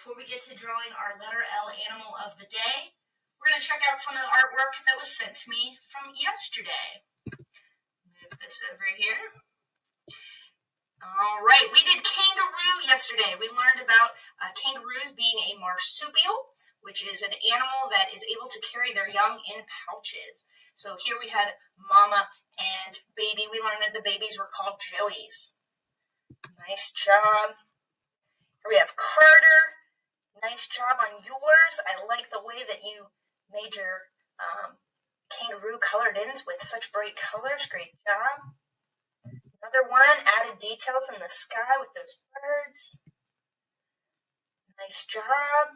before we get to drawing our letter L animal of the day, we're going to check out some of the artwork that was sent to me from yesterday. Move this over here. All right, we did kangaroo yesterday. We learned about kangaroos being a marsupial, which is an animal that is able to carry their young in pouches. So here we had mama and baby. We learned that the babies were called joeys. Nice job. Here we have Carter. Nice job on yours. I like the way that you made your kangaroo colored ends with such bright colors. Great job. Another one, added details in the sky with those birds. Nice job.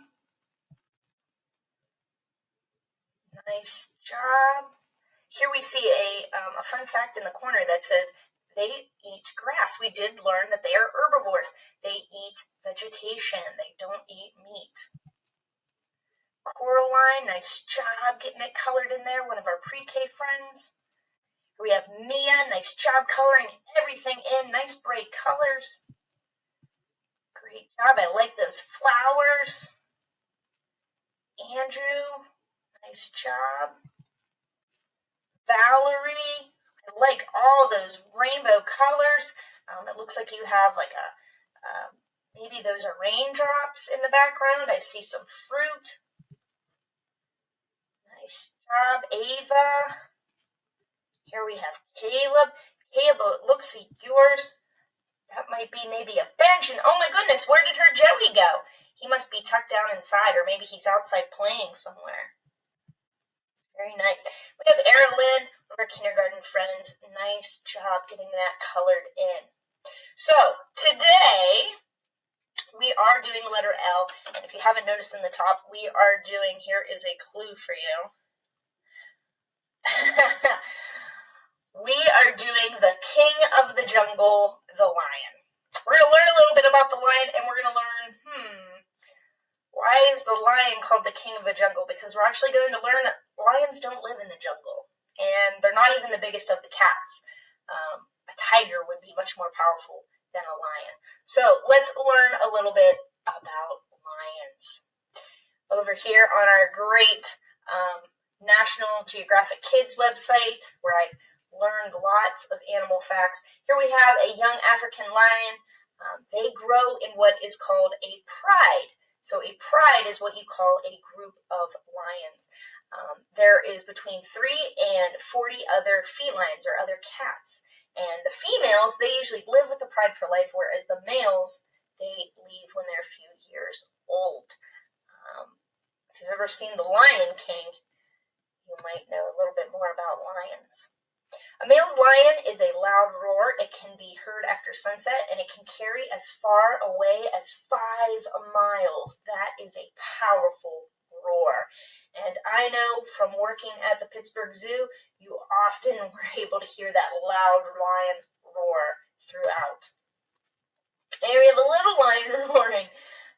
Nice job. Here we see a fun fact in the corner that says they eat grass. We did learn that they are herbivores. They eat vegetation. They don't eat meat. Coraline, nice job getting it colored in there, one of our pre-K friends. We have Mia, nice job coloring everything in, nice bright colors. Great job, I like those flowers. Andrew, nice job. Valerie, I like all those rainbow colors. It looks like you have like maybe those are raindrops in the background. I see some fruit. Nice job, Ava. Here we have Caleb. Caleb, it looks like yours. That might be maybe a bench. And oh my goodness, where did her Joey go? He must be tucked down inside, or maybe he's outside playing somewhere. Very nice. We have Erilyn, one of our kindergarten friends. Nice job getting that colored in. So today we are doing letter L, and if you haven't noticed in the top, we are doing, here is a clue for you. We are doing the king of the jungle, the lion. We're going to learn a little bit about the lion, and we're going to learn, why is the lion called the king of the jungle? Because we're actually going to learn that lions don't live in the jungle, and they're not even the biggest of the cats. A tiger would be much more powerful than a lion. So let's learn a little bit about lions. Over here on our great National Geographic Kids website, where I learned lots of animal facts. Here we have a young African lion. They grow in what is called a pride. So a pride is what you call a group of lions. There is between 3 and 40 other felines or other cats. And the females, they usually live with the pride for life, whereas the males, they leave when they're a few years old. If you've ever seen The Lion King, you might know a little bit more about lions. A male lion is a loud roar. It can be heard after sunset, and it can carry as far away as 5 miles. That is a powerful roar. And I know from working at the Pittsburgh Zoo, you often were able to hear that loud lion roar throughout. And we have a little lion roaring.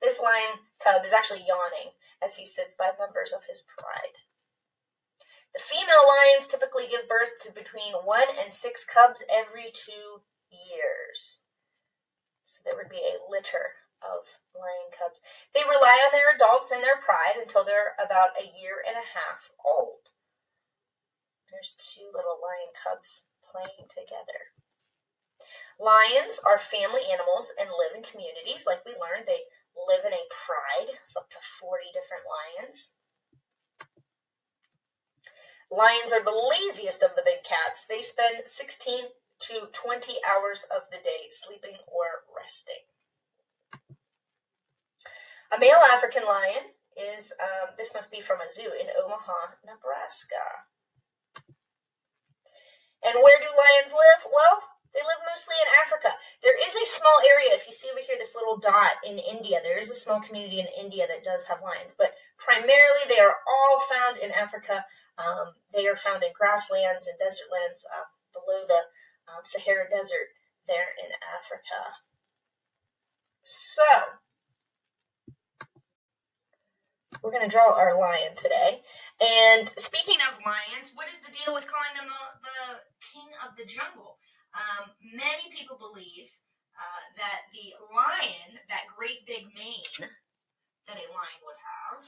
This lion cub is actually yawning as he sits by members of his pride. The female lions typically give birth to between 1 and 6 cubs every 2 years. So there would be a litter of lion cubs. They rely on their adults and their pride until they're about a year and a half old. There's 2 little lion cubs playing together. Lions are family animals and live in communities. Like we learned, they live in a pride of up to 40 different lions. Lions are the laziest of the big cats. They spend 16 to 20 hours of the day sleeping or resting. A male African lion is, this must be from a zoo in Omaha, Nebraska. And where do lions live? Well, they live mostly in Africa. There is a small area, if you see over here this little dot in India, there is a small community in India that does have lions, but primarily they are all found in Africa. They are found in grasslands and desert lands below the Sahara Desert there in Africa. So, we're going to draw our lion today. And speaking of lions, what is the deal with calling them the king of the jungle? Many people believe that the lion, that great big mane, that a lion would have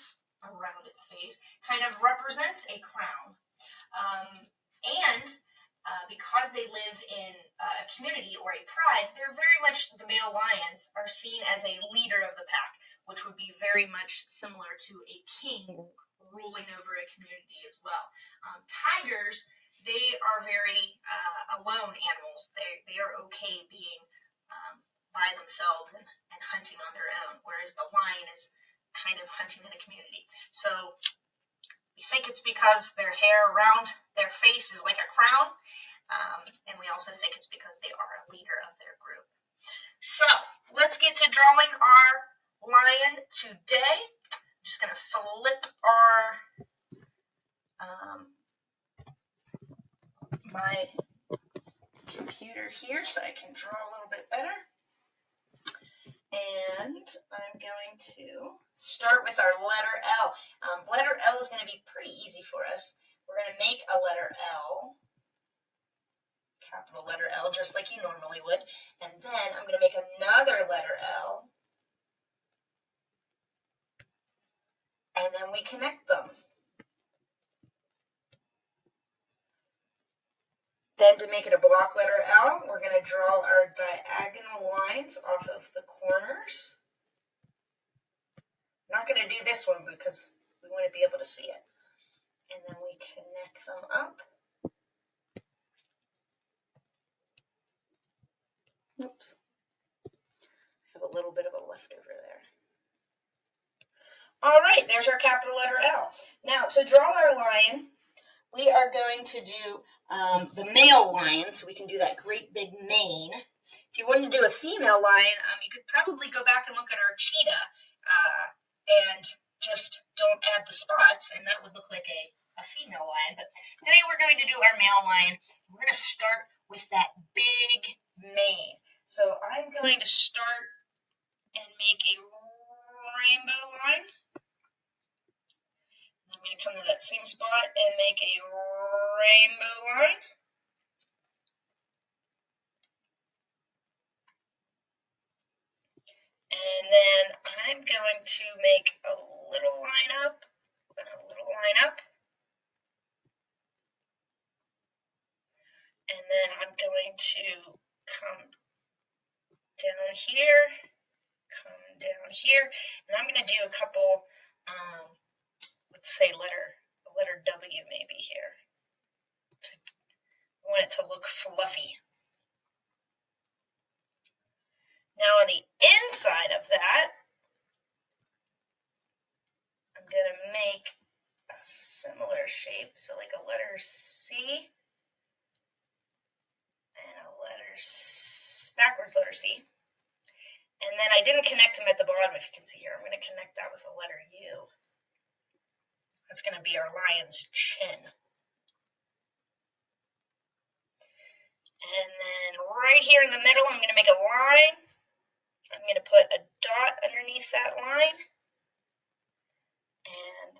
around its face kind of represents a crown. And because they live in a community or a pride, they're very much, the male lions are seen as a leader of the pack, which would be very much similar to a king ruling over a community as well. Tigers, they are very alone animals. They are okay being by themselves and hunting on their own, whereas the lion is kind of hunting in a community. So we think it's because their hair around their face is like a crown, and we also think it's because they are a leader of their group. So let's get to drawing our lion today. I'm just going to flip our my computer here so I can draw a little bit better. And I'm going to start with our letter L. Letter L is going to be pretty easy for us. We're going to make a letter L, capital letter L, just like you normally would. And then I'm going to make another letter L. And then we connect them. Then to make it a block letter L, we're going to draw our diagonal lines off of the corners. I'm not going to do this one because we want to be able to see it. And then we connect them up. Oops. I have a little bit of a leftover there. All right, there's our capital letter L. Now, to draw our lion, we are going to do the male lion, so we can do that great big mane. If you wanted to do a female lion, you could probably go back and look at our cheetah and just don't add the spots, and that would look like a female lion. But today we're going to do our male lion. We're going to start with that big mane. So I'm going to start and make a rainbow line. I'm going to come to that same spot and make a rainbow line. And then I'm going to make a little line up and a little line up. And then I'm going to come down here, come down here, and I'm going to do a couple, let's say letter W maybe here. I want it to look fluffy. Now on the inside of that, I'm going to make a similar shape, so like a letter C and a backwards letter C. And then I didn't connect them at the bottom, if you can see here. I'm going to connect that with a letter U. That's going to be our lion's chin. And then right here in the middle, I'm going to make a line. I'm going to put a dot underneath that line. And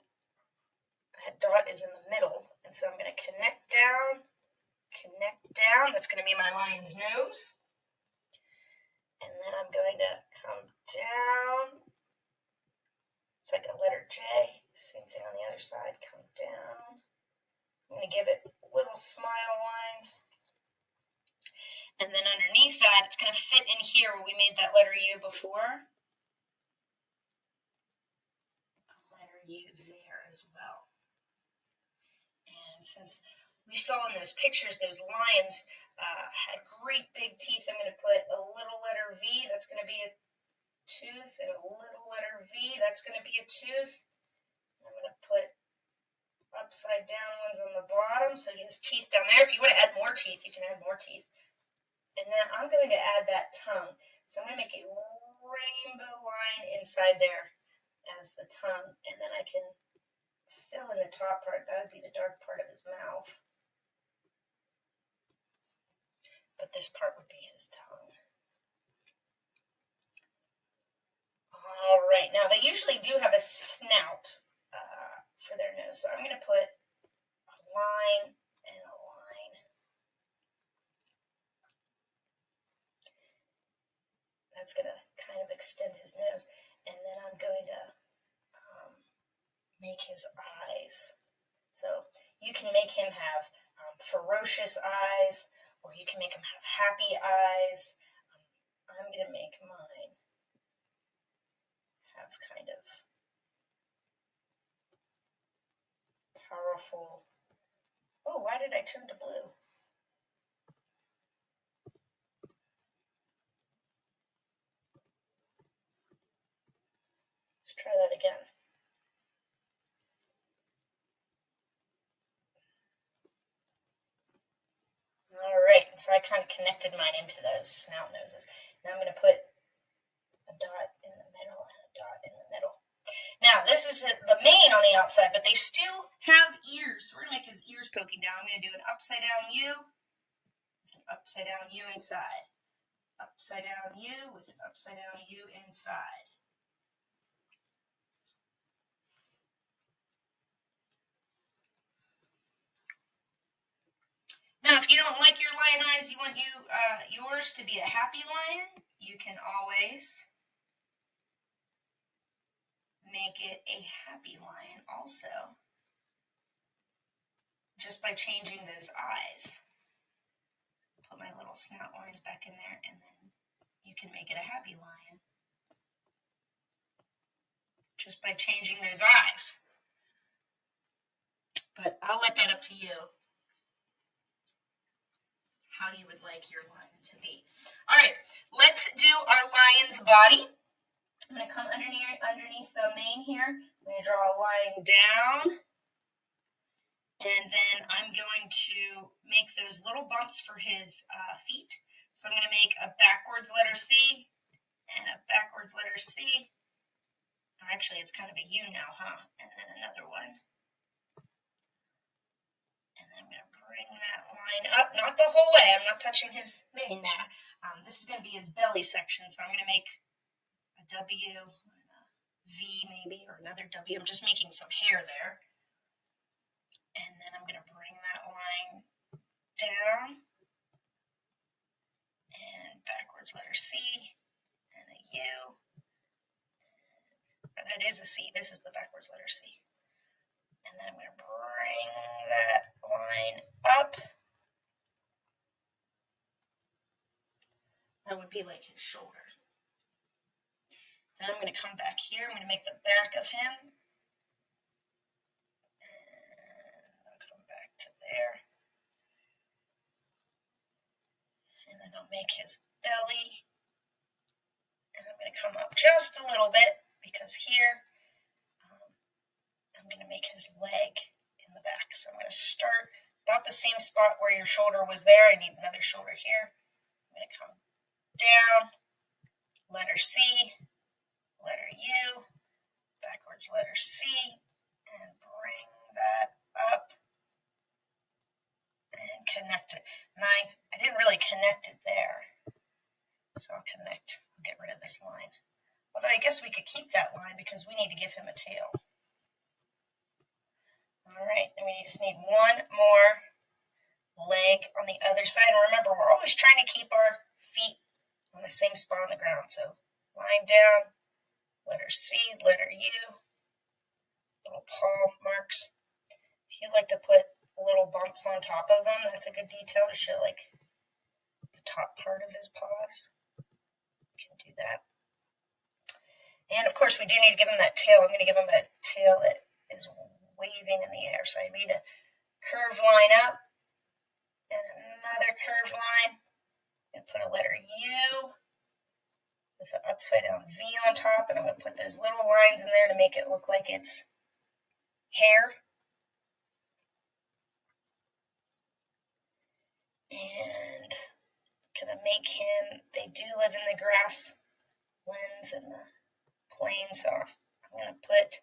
that dot is in the middle. And so I'm going to connect down. That's going to be my lion's nose. And then I'm going to come down. It's like a letter J. Same thing on the other side. Come down. I'm going to give it little smile lines. And then underneath that, it's going to fit in here where we made that letter U before. A letter U there as well. And since we saw in those pictures, those lions had great big teeth, I'm going to put a little letter V, that's going to be a tooth, and a little letter V, that's going to be a tooth. I'm going to put upside down ones on the bottom, so he has teeth down there. If you want to add more teeth, you can add more teeth. And then I'm going to add that tongue. So I'm going to make a rainbow line inside there as the tongue, and then I can fill in the top part. That would be the dark part of his mouth. But this part would be his tongue. All right, now they usually do have a snout for their nose, so I'm going to put a line and a line. That's going to kind of extend his nose, and then I'm going to make his eyes. So you can make him have ferocious eyes, or you can make him have happy eyes. I'm going to make mine have kind of powerful. Oh, why did I turn to blue? Let's try that again. All right, so I kind of connected mine into those snout noses. Now I'm going to put a dot in the middle and a dot in the middle. Now, this is the mane on the outside, but they still have ears. We're going to make his ears poking down. I'm going to do an upside down U with an upside down U inside. Upside down U with an upside down U inside. Now, if you don't like your lion eyes, you want yours to be a happy lion, you can always make it a happy lion also, just by changing those eyes. Put my little snout lines back in there, and then you can make it a happy lion just by changing those eyes. But I'll let that up to you, how you would like your lion to be. All right, let's do our lion's body. I'm going to come underneath the mane here. I'm going to draw a line down, and then I'm going to make those little bumps for his feet. So I'm going to make a backwards letter C and a backwards letter C. Actually, it's kind of a U now, huh? And then another one. And then I'm going to bring that line up, not the whole way. I'm not touching his mane there. This is going to be his belly section, so I'm going to make a W, a V maybe, or another W. I'm just making some hair there. And then I'm going to bring that line down and backwards letter C and a U. Or that is a C. This is the backwards letter C. And then I'm going to bring that line up. That would be like his shoulder. Then I'm going to come back here. I'm going to make the back of him. And I'll come back to there. And then I'll make his belly. And I'm going to come up just a little bit because here I'm going to make his leg in the back. So I'm going to start about the same spot where your shoulder was there. I need another shoulder here. I'm going to come down, letter C, letter U, backwards letter C, and bring that up and connect it. And I didn't really connect it there, so I'll get rid of this line. Although I guess we could keep that line because we need to give him a tail. All right, and we just need one more leg on the other side. And remember, we're always trying to keep our feet on the same spot on the ground. So line down, letter C, letter U, little paw marks. If you'd like to put little bumps on top of them, that's a good detail to show like the top part of his paws. You can do that. And of course, we do need to give him that tail. I'm going to give him a tail that is waving in the air. So I made a curved line up and another curved line. I'm going to put a letter U with an upside down V on top, and I'm going to put those little lines in there to make it look like it's hair. And I'm going to make him, they do live in the grasslands and the plains, so I'm going to put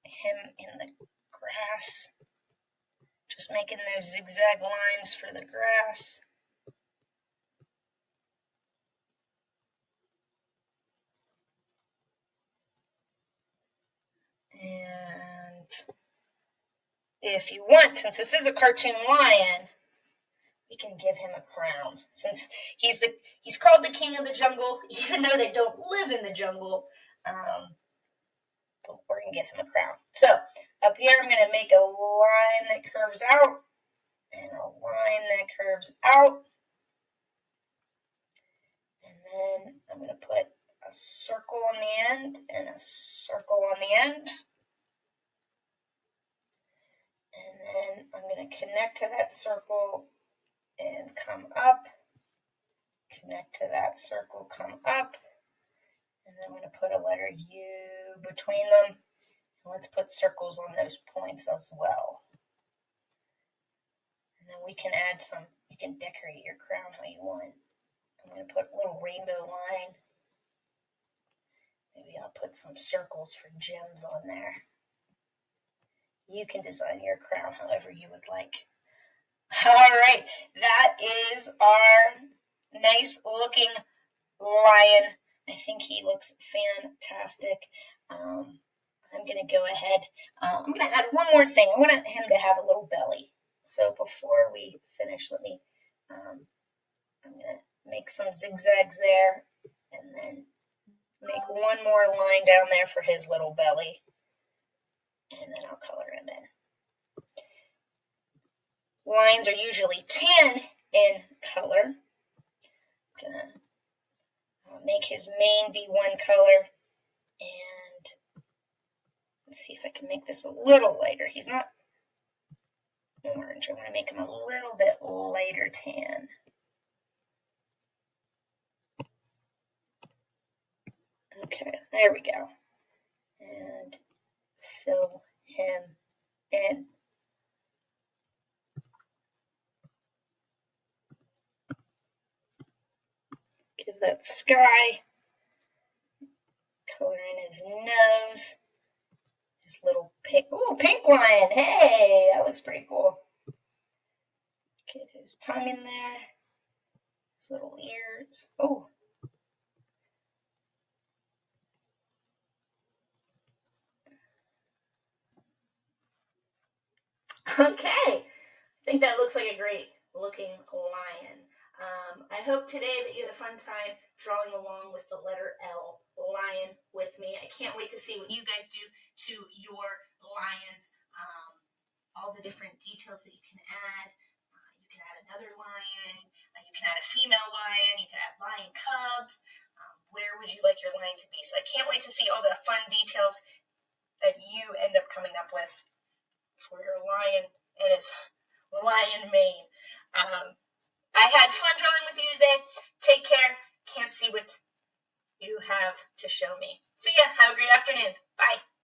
him in the grass, just making those zigzag lines for the grass. And if you want, since this is a cartoon lion, we can give him a crown. Since he's called the king of the jungle, even though they don't live in the jungle, we're going to give him a crown. So up here, I'm going to make a line that curves out and a line that curves out. And then I'm going to put a circle on the end and a circle on the end. And then I'm going to connect to that circle and come up. Connect to that circle, come up. And then I'm going to put a letter U between them. And let's put circles on those points as well. And then we can add some, you can decorate your crown how you want. I'm going to put a little rainbow line. Maybe I'll put some circles for gems on there. You can design your crown however you would like. All right, that is our nice looking lion. I think he looks fantastic. I'm going to go ahead. I'm going to add one more thing. I want him to have a little belly. So before we finish, let me, I'm going to make some zigzags there and then make one more line down there for his little belly. And then I'll color him in. Lines are usually tan in color. I'm going to make his mane be one color. And let's see if I can make this a little lighter. He's not orange. I want to make him a little bit lighter tan. Okay, there we go. And fill him in. Give that sky. Color in his nose. His little pink, ooh, pink lion. Hey, that looks pretty cool. Get his tongue in there. His little ears. Oh. Okay. I think that looks like a great looking lion. I hope today that you had a fun time drawing along with the letter L, lion, with me. I can't wait to see what you guys do to your lions, all the different details that you can add. You can add another lion, you can add a female lion, you can add lion cubs. Where would you like your lion to be? So I can't wait to see all the fun details that you end up coming up with for your lion and its lion mane. I had fun drawing with you today. Take care. Can't see what you have to show me. See ya. Have a great afternoon. Bye.